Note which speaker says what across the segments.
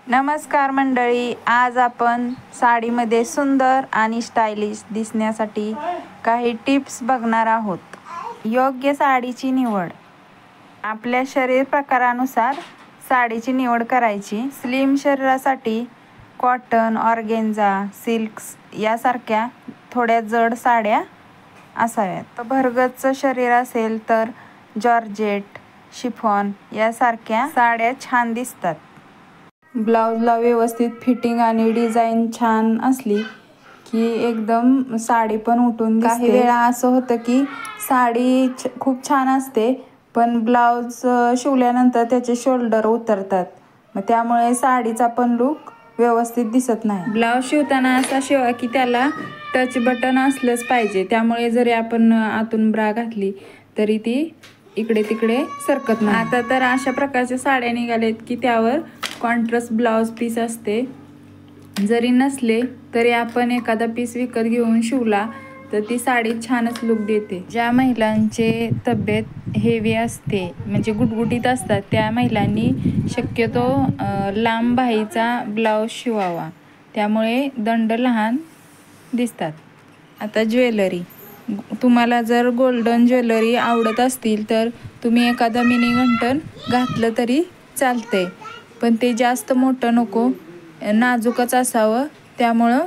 Speaker 1: नमस्कार मंडळी, आज आपण साडीमध्ये सुंदर आणि स्टायलिश दिसण्यासाठी काही टिप्स बघणार आहोत. योग्य साडीची निवड. आपल्या शरीर प्रकारानुसार साडीची निवड करायची. स्लिम शरीरासाठी कॉटन, ऑर्गेन्झा, सिल्क्स यासारख्या थोड्या जड साड्या असाव्यात. भरगच्च शरीर असेल तर जॉर्जेट, शिफॉन यासारख्या साड्या छान दिसतात. ब्लाऊजला व्यवस्थित फिटिंग आणि डिझाईन छान असली की एकदम साडी पण उठून दिसते. काही वेळा असं होतं की साडी खूप छान असते पण ब्लाऊज शिवल्यानंतर त्याचे शोल्डर उतरतात, मग त्यामुळे साडीचा पण लुक व्यवस्थित दिसत नाही. ब्लाऊज शिवताना असा शिवा की त्याला टच बटन असलंच पाहिजे, त्यामुळे जरी आपण आतून ब्रा घातली तरी ती इकडे तिकडे सरकत नाही. आता तर अशा प्रकारच्या साड्या निघालेत की त्यावर कॉन्ट्रास्ट ब्लाऊज पीस असते. जरी नसले तरी आपण एखादा पीस विकत घेऊन शिवला तर ती साडी छानच लुक देते. ज्या महिलांचे तब्येत हेवी असते म्हणजे गुटगुटीत असतात त्या महिलांनी शक्यतो लांब बाहीचा ब्लाऊज शिवावा, त्यामुळे दंड लहान दिसतात. आता ज्वेलरी. तुम्हाला जर गोल्डन ज्वेलरी आवडत असतील तर तुम्ही एखादा मिनी घंटन घातलं तरी चालतंय, पण ते जास्त मोठं नको, नाजूकच असावं, त्यामुळं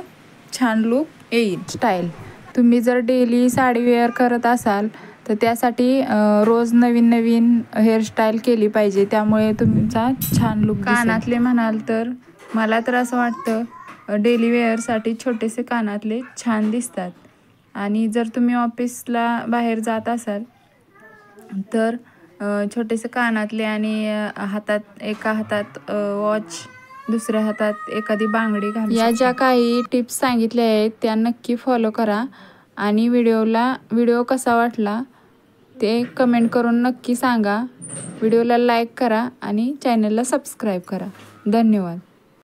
Speaker 1: छान लुक येईल. स्टाईल. तुम्ही जर डेली साडी वेअर करत असाल तर त्यासाठी रोज नवीन नवीन हेअरस्टाईल केली पाहिजे, त्यामुळे तुमचा छान लुक. कानातले म्हणाल तर मला तर असं वाटतं डेली वेअरसाठी छोटेसे कानातले छान दिसतात. आणि जर तुम्ही ऑफिसला बाहेर जात असाल तर छोटेसे कानातले आणि एका हातात वॉच, दुसऱ्या हातात एखादी बांगडी घालू. या ज्या काही टिप्स सांगितल्या आहेत त्या नक्की फॉलो करा आणि व्हिडिओ कसा वाटला ते कमेंट करून नक्की सांगा. व्हिडिओला लाईक करा आणि चॅनलला सबस्क्राईब करा. धन्यवाद.